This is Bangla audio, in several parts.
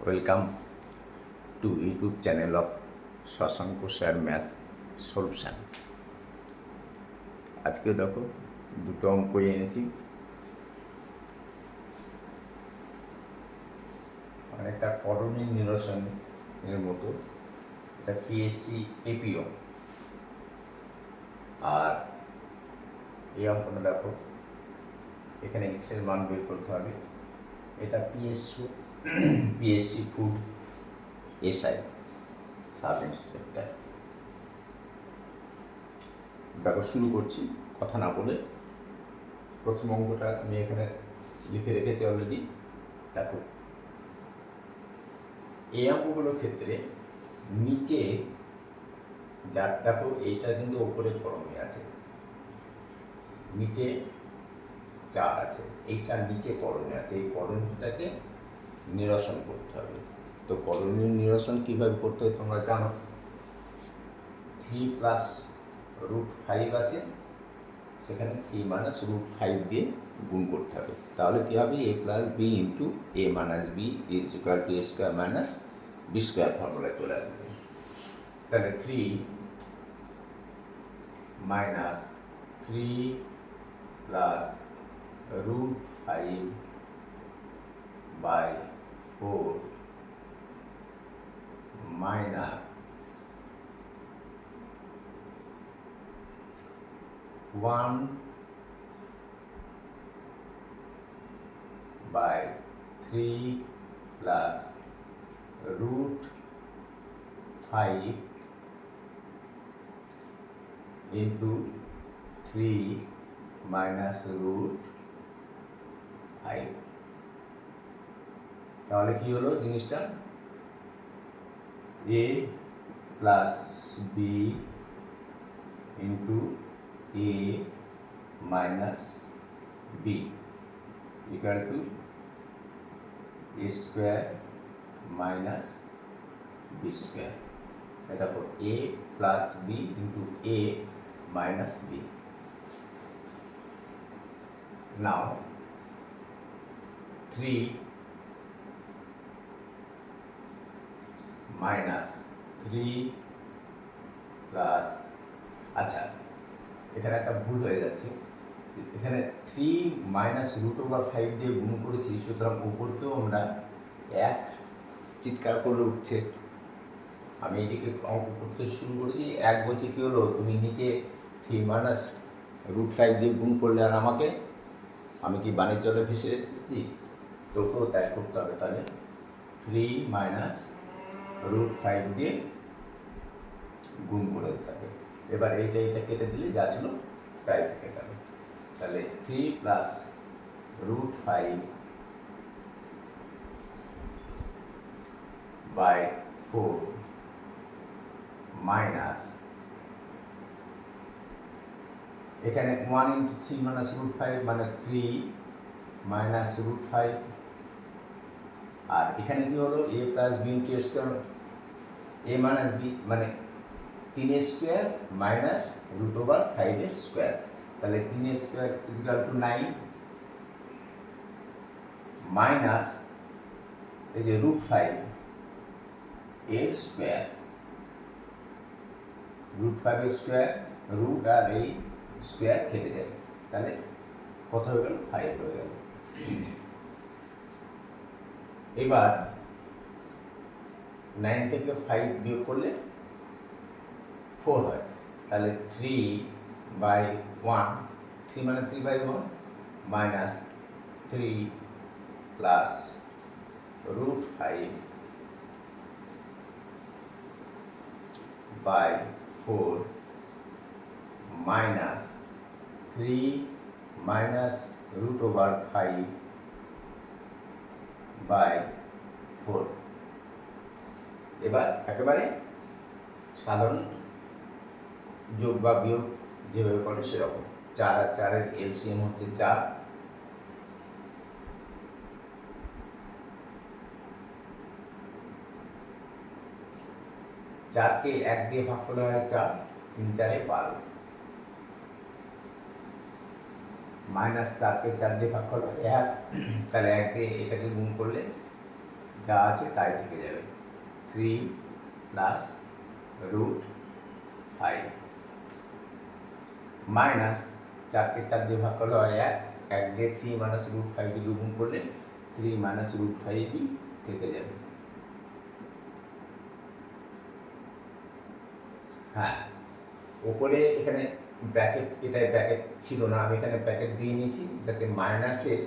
Welcome to YouTube channel of Shashank sir math solution. আজকে দেখো দুটো অঙ্ক এনেছি, অনেকটা করণীয় নিরসনের মতো। এটা পিএসসি এপিও। আর এই অঙ্কটা দেখো, এখানে এক্সের মান বের করতে হবে। এটা PSC food SI sub inspector. দেখো শুরু করছি কথা না বলে। প্রথম অঙ্কটা আমি এখানে লিখে রেখেছি অলরেডি। দেখো এই অঙ্কগুলোর ক্ষেত্রে নিচে যার দেখো এইটা কিন্তু ওপরে করণীয় আছে, নিচে 4 আছে, এইটার নিচে করণীয় আছে। এই করণীয়টাকে নিরসন করতে হবে। তো করণীয় নিরসন কীভাবে করতে হয় তোমরা জানো। 3 প্লাস √5 আছে, সেখানে 3 মাইনাস √5 দিয়ে গুণ করতে হবে। তাহলে কী হবে? a plus B into a minus b is equal to a square minus b square ফর্মুলায় চলে আসবে। তাহলে 3 minus 3 plus √5 by 4 minus 1 by 3 plus √5 into 3 minus √5। তাহলে কি হলো জিনিসটা? a plus B into a minus B equal to a square minus b square। দেখো a plus b into a minus b। now 3 minus 3 plus, আচ্ছা এখানে একটা ভুল হয়ে যাচ্ছে। এখানে 3 মাইনাস √5 দিয়ে গুণ করেছি, সুতরাং উপরকেও আমরা 1 চিৎকার করলে উঠছে। আমি এদিকে অঙ্ক করতে শুরু করেছি, 1 বলছে কী হলো? তুমি নিচে 3 মাইনাস √5 দিয়ে গুণ করলে, আর আমাকে আমি কি বাণিজ্য জলে ভেসে এসেছি? তোকেও তাই করতে হবে। তাহলে 3 মাইনাস √5 দিয়ে গুণ করে দিতে হবে। এবার এইটা কেটে দিলে যা ছিল তাই থেকে যাবে। তাহলে 3 প্লাস √5 বাই 4 মাইনাস, এখানে 1 ইন্টু 3 মাইনাস √5 মানে 3 মাইনাস √5। আর এখানে কি হলো? a plus B into a square, a minus B মানে 3 স্কোয়ার মাইনাস √5 এর স্কোয়ার। তাহলে 3 square is equal to 9 minus এই যে √5 এর স্কোয়ার, √5 এর স্কোয়ার, রুট আর এই স্কোয়ার কেটে যাবে। তাহলে কত হয়ে গেল? 5 হয়ে গেল। এবার 9 থেকে 5 বিয়োগ করলে 4 হয়। তাহলে 3 বাই 1, 3 মানে 3 by 1 minus 3 plus √5 by 4 minus 3 minus √5 by 4। এবার একেবারে সাধারণ যোগ বা বিয়োগ যেভাবে করে সেরকম। 4 আর 4 এর এলসিএম হচ্ছে 4। চারকে 1 দিয়ে ভাগ করলে হয় 4, 3 4 12। মাইনাস 4কে 4 দিয়ে ভাগ করলে 1, তাহলে 1 দিয়ে এটাকে গুণ করলে যা আছে তাই থেকে যাবে, 3 প্লাস রুট 5 মাইনাস 4কে 4 দিয়ে ভাগ করলে হয় 1, 1 দিয়ে 3 মাইনাস রুট 5 দিয়ে গুণ করলে 3 মাইনাস রুট 5ই থেকে যাবে। হ্যাঁ, ওপরে এখানে ব্র্যাকেট, এটাই ব্র্যাকেট ছিল না, আমি এখানে ব্র্যাকেট দিয়ে নিয়েছি যাতে মাইনাসের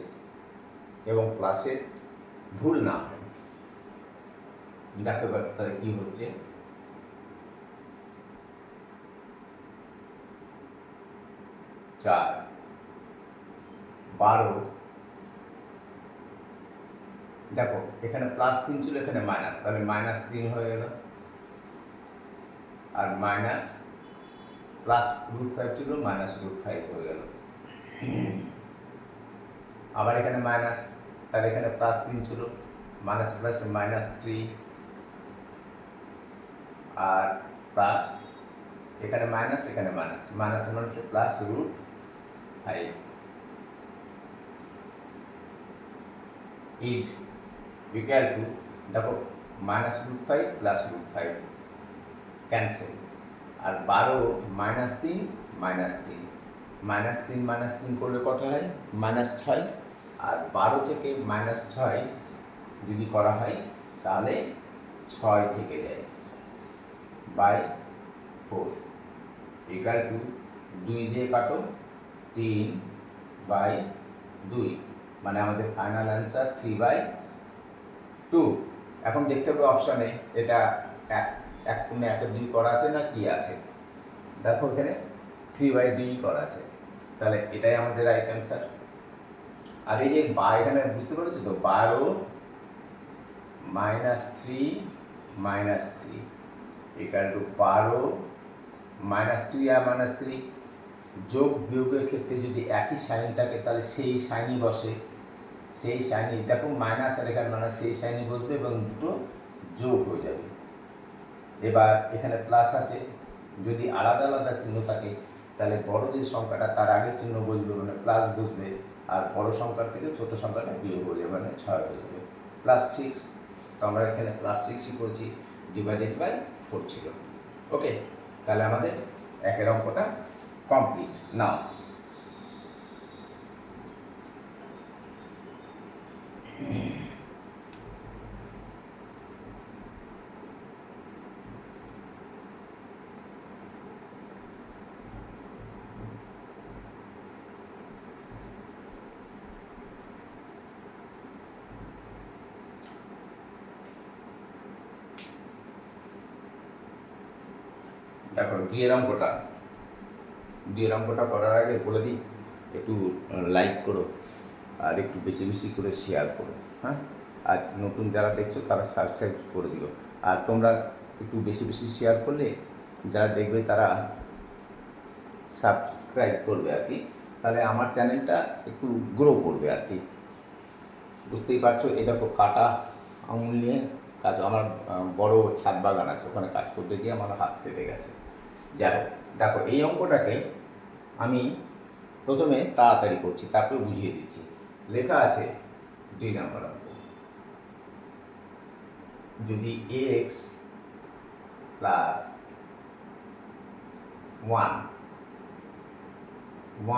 এবং প্লাসের ভুল না হয়। দেখো এবার তাহলে কি হচ্ছে, 4 12, দেখো এখানে +3 ছিল, এখানে মাইনাস, তাহলে -3 হয়ে গেল, আর মাইনাস প্লাস রুট 5 ছিল, মাইনাস রুট 5 হয়ে গেল। আবার এখানে মাইনাস, তাহলে এখানে +3 ছিল, মাইনাস প্লাসে -3, আর প্লাস এখানে মাইনাস, এখানে মাইনাস, মাইনাসে মাইনাসে plus root 5 is equal to, দেখো minus root 5 plus root 5 cancel, আর 12 -3 -3, -3 করলে কত হয়, -6, আর 12 থেকে -6 যদি করা হয় তাহলে 6 থেকে যায় বাই 4 ইকুয়াল টু 2 দিয়ে কাটো 3/2, মানে আমাদের ফাইনাল অ্যান্সার 3/2। এখন দেখতে হবে অপশানে এটা 1/2 করা আছে না কি আছে, দেখো এখানে 3/2 করা আছে, তাহলে এটাই আমাদের রাইট অ্যান্সার। আর এই যে এখানে বুঝতে পেরেছো তো, 12 -3 -3 ইকুয়াল টু 12 -3 আর -3 যোগ বিয়োগের ক্ষেত্রে যদি একই সাইন থাকে তাহলে সেই সাইনই বসে, সেই সাইনই, দেখো মাইনাস আর এখানে মাইনাস, সেই সাইনই বসবে এবং দুটো যোগ হয়ে যাবে। এবার এখানে প্লাস আছে, যদি আলাদা আলাদা চিহ্ন থাকে তাহলে বড় যে সংখ্যাটা তার আগের চিহ্ন বসবে, মানে প্লাস বসবে, আর বড় সংখ্যার থেকে ছোট সংখ্যাটা বিয়োগ হয়ে যাবে, মানে 6 হয়ে যাবে। +6, তো আমরা এখানে +6ই করেছি, /4 ছিল। ওকে, তাহলে আমাদের একের অঙ্কটা কমপ্লিট। নাও দেখো দুইয়ের অঙ্কটা করার আগে বলে দিই, একটু লাইক করো আর একটু বেশি বেশি করে শেয়ার করো, হ্যাঁ, আর নতুন যারা দেখছো তারা সাবস্ক্রাইব করে দিও, আর তোমরা একটু বেশি বেশি শেয়ার করলে যারা দেখবে তারা সাবস্ক্রাইব করবে আর কি, তাহলে আমার চ্যানেলটা একটু গ্রো করবে আর কি, বুঝতেই পারছো। এটা তো কাটা আঙুল নিয়ে কাজ, আমার বড় ছাদ বাগান আছে, ওখানে কাজ করতে গিয়ে আমার হাত কেটে গেছে। যাই হোক, দেখো এই অঙ্কটাকে আমি প্রথমে তাড়াতাড়ি করছি, তারপরে বুঝিয়ে দিচ্ছি। লেখা আছে 2 নম্বর অঙ্ক, যদি x + 1 +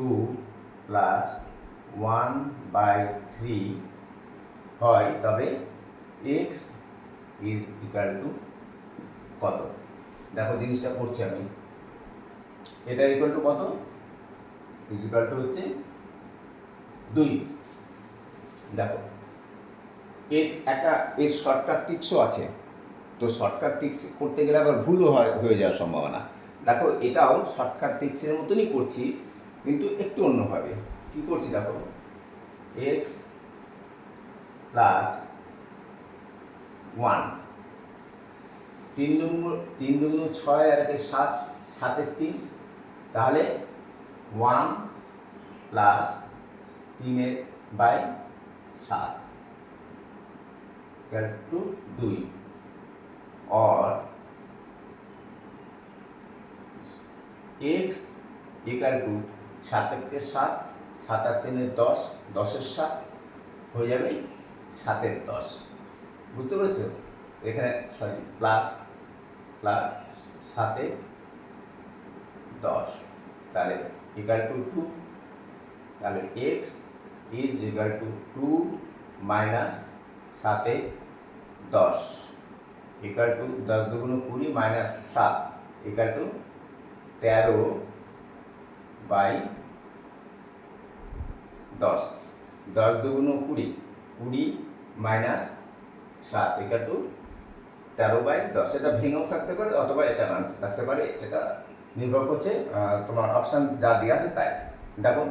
1/2 + 1/3 হয়, তবে x ইজ ইকুয়াল টু কত। দেখো জিনিসটা করছি আমি, এটা ইকুয়াল টু কত, ইকুয়াল টু হচ্ছে 2। দেখো এর শর্টকাট টিক্সও আছে, তো শর্টকাট টিক্স করতে গেলে আবার ভুলও হয়ে যাওয়ার সম্ভাবনা। দেখো এটাও শর্টকাট টিক্সের মতনই করছি, কিন্তু একটু অন্যভাবে। কী করছি দেখো, x + 1, 3 দুগুণ 6 আর 1 7, 7 এর 3, তাহলে 1 + 3/7 equal to 2, और এক্স ইকাল টু 7 থেকে 7, 7 আর 3 10, 10-এর 7 হয়ে যাবে 7-এর 10। বুঝতে পেরেছো? এখানে সরি প্লাস 7-এর 10, তাহলে ইকাল টু 2, তাহলে x is equal to 2 minus 7-এর 10 ইকাল টু 10 দুগুণ 20 মাইনাস 7 ইকাল টু 13/10, 10 দুগুণ 20, 20 মাইনাস 7 ইকাল টু 13/10। এটা ভেঙেও থাকতে পারে অথবা এটা আনসার থাকতে পারে, এটা নির্ভর করছে তোমার অপশান যা দেওয়া আছে তাই। দেখো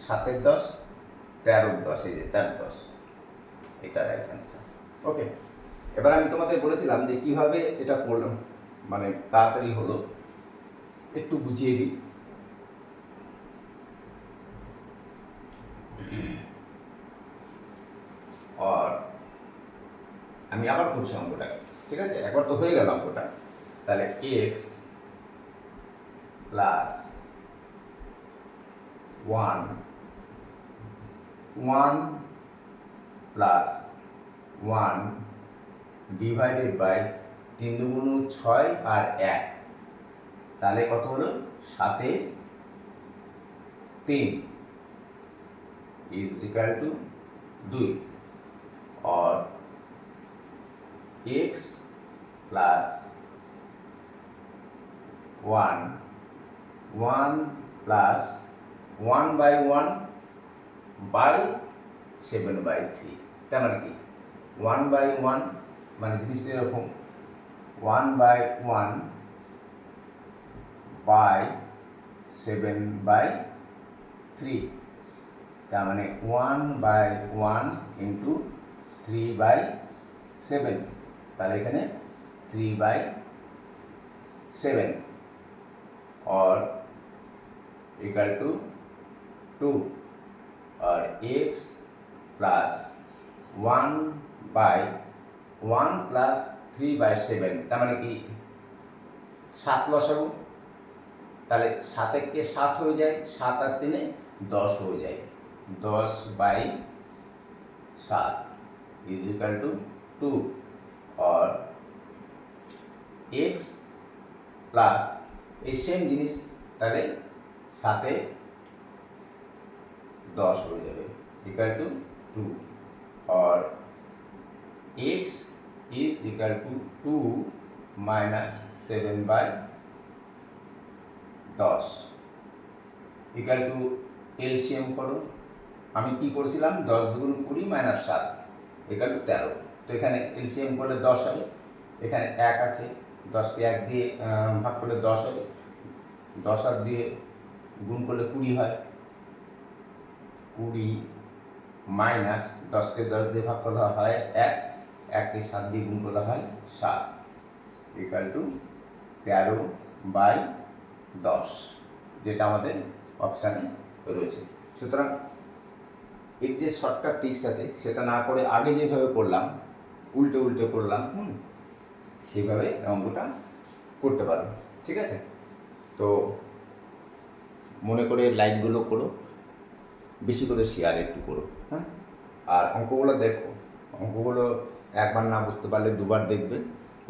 7-এর 10, 13-র 10, এই যে 13-10, এটা রাইট অ্যান্সার। ওকে, এবার আমি তোমাদের বলেছিলাম যে কীভাবে এটা করলাম, মানে তাড়াতাড়ি হলো, একটু বুঝিয়ে দিই। আর আমি আবার করছি অঙ্কটা, ঠিক আছে? একবার তো হয়ে গেল অঙ্কটা। তাহলে x plus 1 plus 1 divided by 3 দুগুণ 6 আর 1, তাহলে কত হলো? 7-এর 3 ইজ ইকুয়াল টু 2। और x प्लस 1 प्लस 1/1 बाई 7/3, তার মানে কি 1/1 মানে জিনিসটা এরকম 1/1 বাই 7/3, তার মানে 1/1 ইন্টু 3/7, তাহলে এখানে 3/7 और इक्वल टू 2 और x प्लस 1/1 प्लस 3/7, তার মানে কি 7 লসাগু, তাহলে 7-এর 7 হয়ে যায়, 7 আর 3 10 হয়ে যায়, 10/7 इज इक्वल टू 2 और x प्लस এই সেম জিনিস, তাহলে 7-এ 10 হয়ে যাবে इक्वल टू 2 और x is equal to 2 minus 7/10 equal to LCM करो। আমি কি করেছিলাম 10 দুগুণ 20 মাইনাস 7 ইকুয়াল টু 13, তো এখানে এলসিএম করলে 10 হবে, এখানে 1 আছে, 10কে 1 দিয়ে ভাগ করলে 10 হবে, 10 আর দিয়ে গুণ করলে 20 হয়, 20 মাইনাস 10কে 10 দিয়ে ভাগ করলে হয় 1, 1কে 7 দিয়ে গুণ করলে হয় 7 ইকুয়াল টু 13/10, যেটা আমাদের অপশানে রয়েছে। সুতরাং এর যে শর্টকাট ট্রিক্স আছে সেটা না করে আগে যেভাবে করলাম উল্টে করলাম, সেইভাবে অঙ্কটা করতে পারো, ঠিক আছে? তো মনে করে লাইকগুলো করো, বেশি করে শেয়ার একটু করো, হ্যাঁ? আর অঙ্কগুলো দেখো, অঙ্কগুলো একবার না বুঝতে পারলে দুবার দেখবে,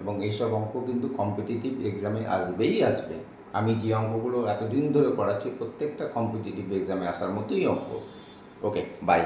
এবং এইসব অঙ্ক কিন্তু কম্পিটিটিভ এক্সামে আসবেই আসবে। আমি যে অঙ্কগুলো এতদিন ধরে করাচ্ছি প্রত্যেকটা কম্পিটিটিভ এক্সামে আসার মতোই অঙ্ক। ওকে, বাই।